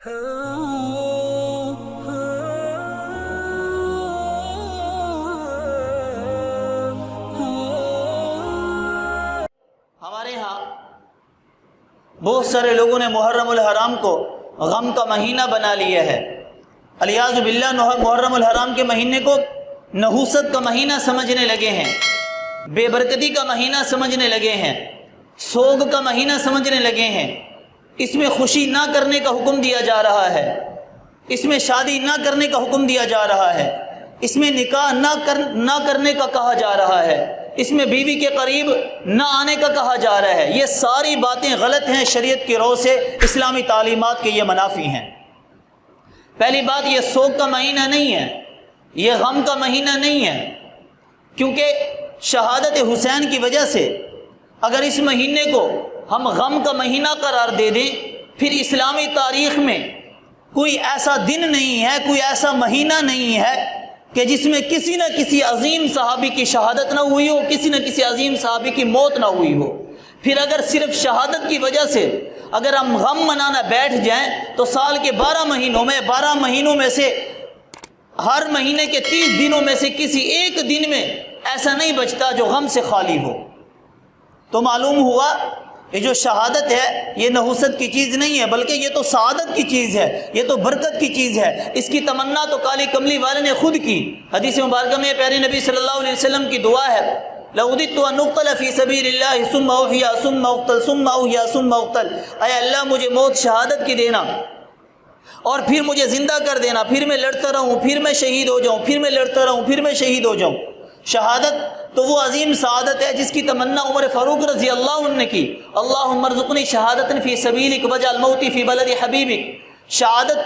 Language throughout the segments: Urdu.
ہمارے ہاں بہت سارے لوگوں نے محرم الحرام کو غم کا مہینہ بنا لیا ہے۔ الیاذ باللہ محرم الحرام کے مہینے کو نحوست کا مہینہ سمجھنے لگے ہیں، بے برکتی کا مہینہ سمجھنے لگے ہیں، سوگ کا مہینہ سمجھنے لگے ہیں۔ اس میں خوشی نہ کرنے کا حکم دیا جا رہا ہے، اس میں شادی نہ کرنے کا حکم دیا جا رہا ہے، اس میں نکاح نہ کرنے کا کہا جا رہا ہے، اس میں بیوی کے قریب نہ آنے کا کہا جا رہا ہے۔ یہ ساری باتیں غلط ہیں، شریعت کی رو سے اسلامی تعلیمات کے یہ منافی ہیں۔ پہلی بات، یہ سوگ کا مہینہ نہیں ہے، یہ غم کا مہینہ نہیں ہے، کیونکہ شہادت حسین کی وجہ سے اگر اس مہینے کو ہم غم کا مہینہ قرار دے دیں، پھر اسلامی تاریخ میں کوئی ایسا دن نہیں ہے، کوئی ایسا مہینہ نہیں ہے کہ جس میں کسی نہ کسی عظیم صحابی کی شہادت نہ ہوئی ہو، کسی نہ کسی عظیم صحابی کی موت نہ ہوئی ہو۔ پھر اگر صرف شہادت کی وجہ سے اگر ہم غم منانا بیٹھ جائیں تو سال کے 12 مہینوں میں سے ہر مہینے کے 30 دنوں میں سے کسی ایک دن میں ایسا نہیں بچتا جو غم سے خالی ہو۔ تو معلوم ہوا کہ جو شہادت ہے یہ نحوست کی چیز نہیں ہے، بلکہ یہ تو سعادت کی چیز ہے، یہ تو برکت کی چیز ہے۔ اس کی تمنا تو کالی کملی والے نے خود کی۔ حدیث مبارکہ میں پیارے نبی صلی اللہ علیہ وسلم کی دعا ہے، لَأُوذِتُ أَنْ أُقْتَلَ فِي سَبِيلِ اللَّهِ ثُمَّ أُحْيَا ثُمَّ أُقْتَلْ ثُمَّ أُحْيَا ثُمَّ أُقْتَلْ۔ اے اللہ مجھے موت شہادت کی دینا، اور پھر مجھے زندہ کر دینا، پھر میں لڑتا رہوں، پھر میں شہید ہو جاؤں، پھر میں لڑتا رہوں، پھر میں شہید ہو جاؤں۔ شہادت تو وہ عظیم سعادت ہے جس کی تمنا عمر فاروق رضی اللہ عنہ نے کی، اللہم ارزقنی شہادت فی سبیلک واجعل موتی فی بلد حبیبک۔ شہادت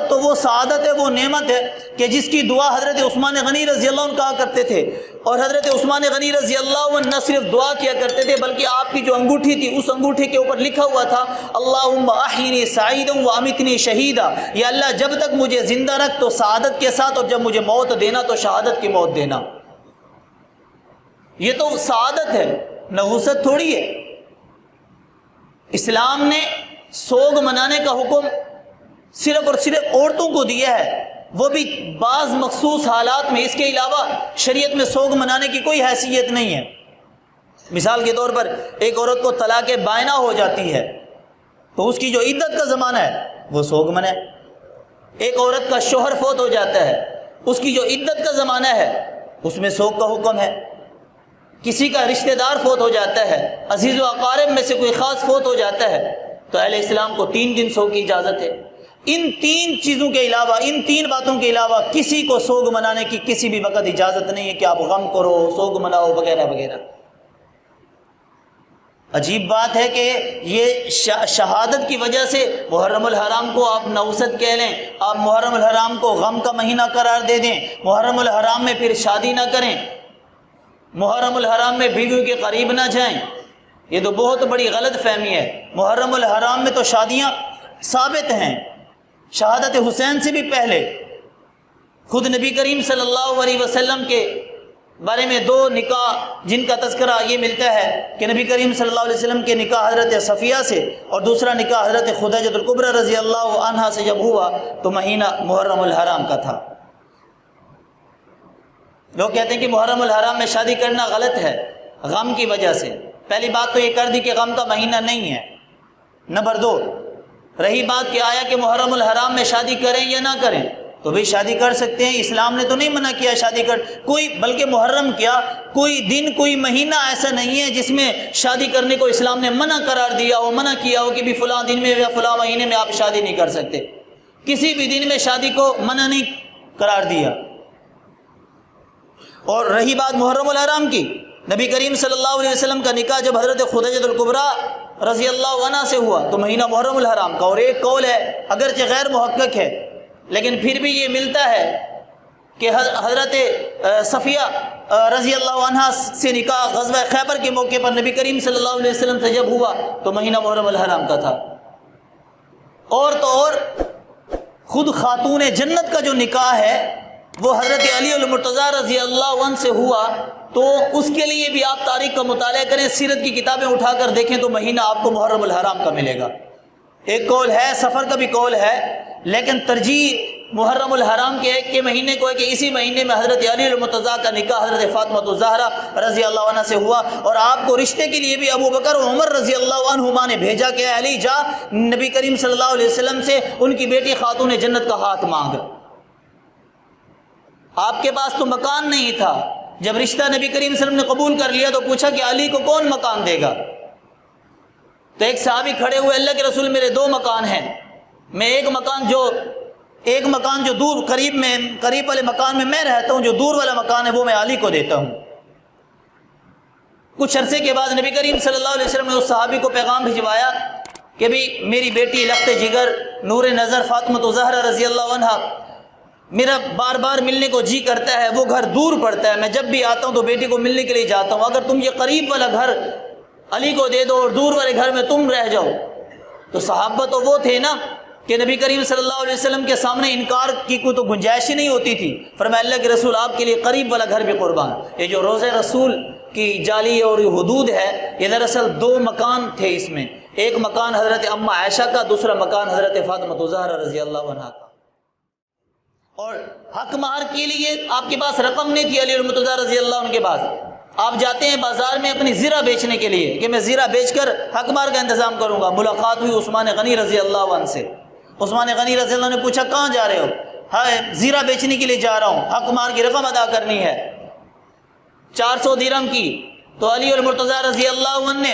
تو وہ سعادت ہے، وہ نعمت ہے کہ جس کی دعا حضرت عثمان غنی رضی اللہ عنہ کہا کرتے تھے، اور حضرت عثمان غنی رضی اللہ عنہ نہ صرف دعا کیا کرتے تھے بلکہ آپ کی جو انگوٹھی تھی اس انگوٹھی کے اوپر لکھا ہوا تھا، اللہم احینی سعیدا وامیتنی شہیدا، یا اللہ جب تک مجھے زندہ رکھ تو سعادت کے ساتھ، اور جب مجھے موت دینا تو شہادت کی موت دینا۔ یہ تو سعادت ہے، نحوست تھوڑی ہے۔ اسلام نے سوگ منانے کا حکم صرف اور صرف عورتوں کو دیا ہے، وہ بھی بعض مخصوص حالات میں۔ اس کے علاوہ شریعت میں سوگ منانے کی کوئی حیثیت نہیں ہے۔ مثال کے طور پر ایک عورت کو طلاق بائنہ ہو جاتی ہے تو اس کی جو عدت کا زمانہ ہے وہ سوگ منائے۔ ایک عورت کا شوہر فوت ہو جاتا ہے، اس کی جو عدت کا زمانہ ہے اس میں سوگ کا حکم ہے۔ کسی کا رشتہ دار فوت ہو جاتا ہے، عزیز و اقارب میں سے کوئی خاص فوت ہو جاتا ہے تو اہل اسلام کو 3 دن سوگ کی اجازت ہے۔ ان 3 چیزوں کے علاوہ، ان 3 باتوں کے علاوہ کسی کو سوگ منانے کی کسی بھی وقت اجازت نہیں ہے کہ آپ غم کرو، سوگ مناؤ وغیرہ وغیرہ۔ عجیب بات ہے کہ یہ شہادت کی وجہ سے محرم الحرام کو آپ نحوست کہہ لیں، آپ محرم الحرام کو غم کا مہینہ قرار دے دیں، محرم الحرام میں پھر شادی نہ کریں، محرم الحرام میں بیویوں کے قریب نہ جائیں۔ یہ تو بہت بڑی غلط فہمی ہے۔ محرم الحرام میں تو شادیاں ثابت ہیں، شہادت حسین سے بھی پہلے خود نبی کریم صلی اللہ علیہ وسلم کے بارے میں 2 نکاح جن کا تذکرہ یہ ملتا ہے کہ نبی کریم صلی اللہ علیہ وسلم کے نکاح حضرت صفیہ سے اور دوسرا نکاح حضرت خدیجہ الکبریٰ رضی اللہ عنہا سے جب ہوا تو مہینہ محرم الحرام کا تھا۔ لوگ کہتے ہیں کہ محرم الحرام میں شادی کرنا غلط ہے غم کی وجہ سے۔ پہلی بات تو یہ کر دی کہ غم کا مہینہ نہیں ہے۔ نمبر 2، رہی بات کہ آیا کہ محرم الحرام میں شادی کریں یا نہ کریں، تو بھی شادی کر سکتے ہیں، اسلام نے تو نہیں منع کیا شادی کر کوئی، بلکہ محرم کیا کوئی دن کوئی مہینہ ایسا نہیں ہے جس میں شادی کرنے کو اسلام نے منع قرار دیا ہو، منع کیا ہو کہ بھی فلاں دن میں یا فلاں مہینے میں آپ شادی نہیں کر سکتے۔ کسی بھی دن میں شادی کو منع نہیں قرار دیا۔ اور رہی بات محرم الحرام کی، نبی کریم صلی اللہ علیہ وسلم کا نکاح جب حضرت خدیجہ الکبریٰ رضی اللہ عنہا سے ہوا تو مہینہ محرم الحرام کا۔ اور ایک قول ہے اگرچہ غیر محقق ہے لیکن پھر بھی یہ ملتا ہے کہ حضرت صفیہ رضی اللہ عنہا سے نکاح غزوہ خیبر کے موقع پر نبی کریم صلی اللہ علیہ وسلم سے جب ہوا تو مہینہ محرم الحرام کا تھا۔ اور تو اور خود خاتون جنت کا جو نکاح ہے وہ حضرت علی المرتضیٰ رضی اللہ عنہ سے ہوا، تو اس کے لیے بھی آپ تاریخ کا مطالعہ کریں، سیرت کی کتابیں اٹھا کر دیکھیں تو مہینہ آپ کو محرم الحرام کا ملے گا۔ ایک قول ہے، سفر کا بھی قول ہے، لیکن ترجیح محرم الحرام کے ایک کے مہینے کو ہے کہ اسی مہینے میں حضرت علی المرتضیٰ کا نکاح حضرت فاطمہ الزہرا رضی اللہ عنہ سے ہوا، اور آپ کو رشتے کے لیے بھی ابو بکر اور عمر رضی اللہ عنہما نے بھیجا کہ علی جا نبی کریم صلی اللہ علیہ وسلم سے ان کی بیٹی خاتون جنت کا ہاتھ مانگ۔ آپ کے پاس تو مکان نہیں تھا، جب رشتہ نبی کریم صلی اللہ علیہ وسلم نے قبول کر لیا تو پوچھا کہ علی کو کون مکان دے گا؟ تو ایک صحابی کھڑے ہوئے، اللہ کے رسول میرے 2 مکان ہیں، میں ایک مکان جو دور قریب والے مکان میں میں رہتا ہوں، جو دور والا مکان ہے وہ میں علی کو دیتا ہوں۔ کچھ عرصے کے بعد نبی کریم صلی اللہ علیہ وسلم نے اس صحابی کو پیغام بھجوایا کہ بھی میری بیٹی لخت جگر نور نظر فاطمہ الزہرا رضی اللہ عنہ، میرا بار بار ملنے کو جی کرتا ہے، وہ گھر دور پڑتا ہے، میں جب بھی آتا ہوں تو بیٹی کو ملنے کے لیے جاتا ہوں، اگر تم یہ قریب والا گھر علی کو دے دو اور دور والے گھر میں تم رہ جاؤ۔ تو صحابہ تو وہ تھے نا کہ نبی کریم صلی اللہ علیہ وسلم کے سامنے انکار کی کوئی تو گنجائش ہی نہیں ہوتی تھی۔ فرمایا اللہ کے رسول آپ کے لیے قریب والا گھر بھی قربان۔ یہ جو روزہ رسول کی جعلی اور حدود ہے، یہ دراصل 2 مکان تھے، اس میں ایک مکان حضرت اماں عائشہ کا، دوسرا مکان حضرت فاطمہ الزہرا رضی اللہ عنہ کا۔ اور حق مہر کے لیے آپ کے پاس رقم نہیں تھی علی المرتضیٰ رضی اللہ عنہ کے پاس، آپ جاتے ہیں بازار میں اپنی زیرہ بیچنے کے لیے کہ میں زیرہ بیچ کر حق مہر کا انتظام کروں گا۔ ملاقات ہوئی عثمان غنی رضی اللہ عنہ سے، عثمان غنی رضی اللہ عنہ نے پوچھا کہاں جا رہے ہو؟ ہاں زیرہ بیچنے کے لیے جا رہا ہوں، حق مہر کی رقم ادا کرنی ہے 400 درہم کی۔ تو علی المرتضیٰ رضی اللہ عنہ نے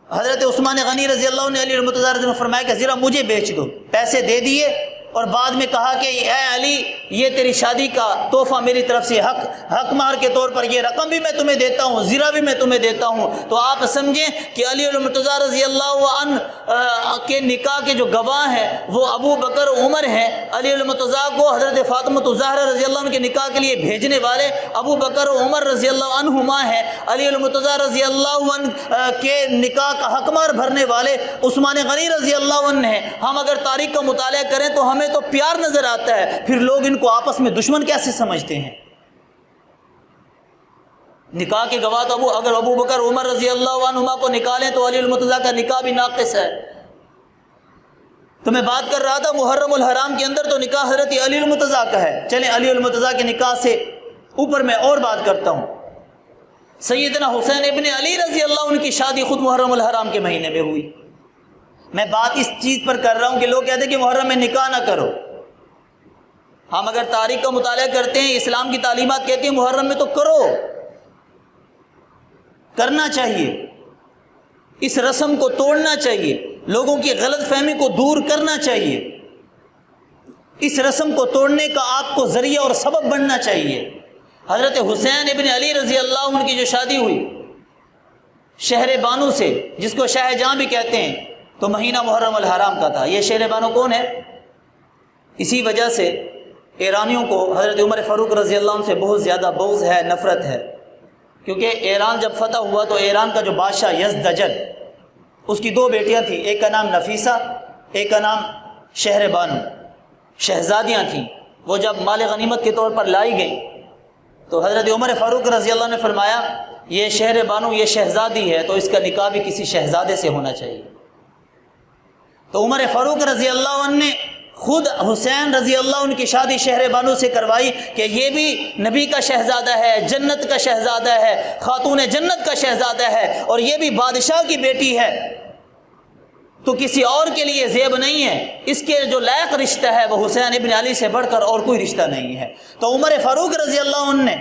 حضرت عثمان غنی رضی اللہ عنہ نے علی المرتضیٰ رضی اللہ عنہ فرمایا کہ زیرہ مجھے بیچ دو، پیسے دے دیے، اور بعد میں کہا کہ اے علی یہ تیری شادی کا تحفہ میری طرف سے حق مہر کے طور پر، یہ رقم بھی میں تمہیں دیتا ہوں، زیرہ بھی میں تمہیں دیتا ہوں۔ تو آپ سمجھیں کہ علی المرتضیٰ رضی اللہ عنہ کے نکاح کے جو گواہ ہیں وہ ابو بکر عمر ہیں، علی المرتضیٰ کو حضرت فاطمہ الزہرا رضی اللہ عنہ کے نکاح کے لیے بھیجنے والے ابو بکر عمر رضی اللہ عنہما ہیں، علی المرتضیٰ رضی اللہ عنہ کے نکاح کا حق مہر بھرنے والے عثمان غنی رضی اللہ عنہ ہیں۔ ہم اگر تاریخ کا مطالعہ کریں تو ہمیں تو پیار نظر آتا ہے، پھر لوگ ان کو آپس میں دشمن کیسے سمجھتے ہیں؟ نکاح کے گواہ تو اگر ابو بکر عمر رضی اللہ عنہما کو نکالیں تو علی المرتضیٰ کا نکاح بھی ناقص ہے۔ تو میں بات کر رہا تھا محرم الحرام کے اندر تو نکاح حضرت علی المرتضیٰ کا ہے۔ چلیں علی المرتضیٰ کے نکاح سے اوپر میں اور بات کرتا ہوں۔ سیدنا حسین ابن علی رضی اللہ عنہ کی شادی خود محرم الحرام کے مہینے میں ہوئی۔ میں بات اس چیز پر کر رہا ہوں کہ لوگ کہتے ہیں کہ محرم میں نکاح نہ کرو۔ ہم اگر تاریخ کا مطالعہ کرتے ہیں، اسلام کی تعلیمات کہتی ہیں محرم میں تو کرو، کرنا چاہیے، اس رسم کو توڑنا چاہیے، لوگوں کی غلط فہمی کو دور کرنا چاہیے، اس رسم کو توڑنے کا آپ کو ذریعہ اور سبب بننا چاہیے۔ حضرت حسین ابن علی رضی اللہ عنہ کی جو شادی ہوئی شہر بانو سے، جس کو شاہ جہاں بھی کہتے ہیں، تو مہینہ محرم الحرام کا تھا۔ یہ شہر بانو کون ہے؟ اسی وجہ سے ایرانیوں کو حضرت عمر فاروق رضی اللہ عنہ سے بہت زیادہ بغض ہے، نفرت ہے، کیونکہ ایران جب فتح ہوا تو ایران کا جو بادشاہ یزدجل، اس کی 2 بیٹیاں تھیں، ایک کا نام نفیسہ، ایک کا نام شہر بانو، شہزادیاں تھیں۔ وہ جب مال غنیمت کے طور پر لائی گئیں تو حضرت عمر فاروق رضی اللہ عنہ نے فرمایا یہ شہر بانو یہ شہزادی ہے تو اس کا نکاح بھی کسی شہزادے سے ہونا چاہیے۔ تو عمر فاروق رضی اللہ عنہ نے خود حسین رضی اللہ عنہ کی شادی شہر بانو سے کروائی کہ یہ بھی نبی کا شہزادہ ہے، جنت کا شہزادہ ہے، خاتون جنت کا شہزادہ ہے، اور یہ بھی بادشاہ کی بیٹی ہے، تو کسی اور کے لیے زیب نہیں ہے، اس کے جو لائق رشتہ ہے وہ حسین ابن علی سے بڑھ کر اور کوئی رشتہ نہیں ہے۔ تو عمر فاروق رضی اللہ عنہ نے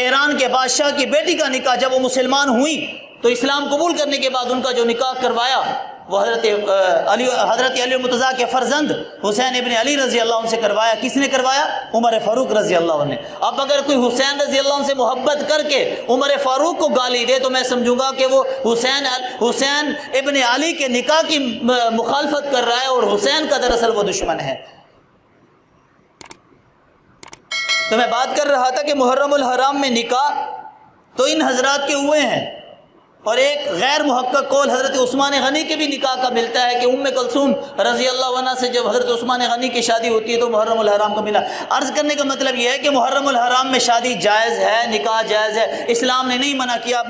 ایران کے بادشاہ کی بیٹی کا نکاح، جب وہ مسلمان ہوئی تو اسلام قبول کرنے کے بعد ان کا جو نکاح کروایا وہ حضرت علی المرتضیٰ کے فرزند حسین ابن علی رضی اللہ عنہ سے کروایا۔ کس نے کروایا؟ عمر فاروق رضی اللہ عنہ نے۔ اب اگر کوئی حسین رضی اللہ عنہ سے محبت کر کے عمر فاروق کو گالی دے تو میں سمجھوں گا کہ وہ حسین ابن علی کے نکاح کی مخالفت کر رہا ہے اور حسین کا دراصل وہ دشمن ہے۔ تو میں بات کر رہا تھا کہ محرم الحرام میں نکاح تو ان حضرات کے ہوئے ہیں، اور ایک غیر محقق قول حضرت عثمان غنی کے بھی نکاح کا ملتا ہے کہ ام کلثوم رضی اللہ عنہ سے جب حضرت عثمان غنی کی شادی ہوتی ہے تو محرم الحرام کا ملا۔ عرض کرنے کا مطلب یہ ہے کہ محرم الحرام میں شادی جائز ہے، نکاح جائز ہے، اسلام نے نہیں منع کیا۔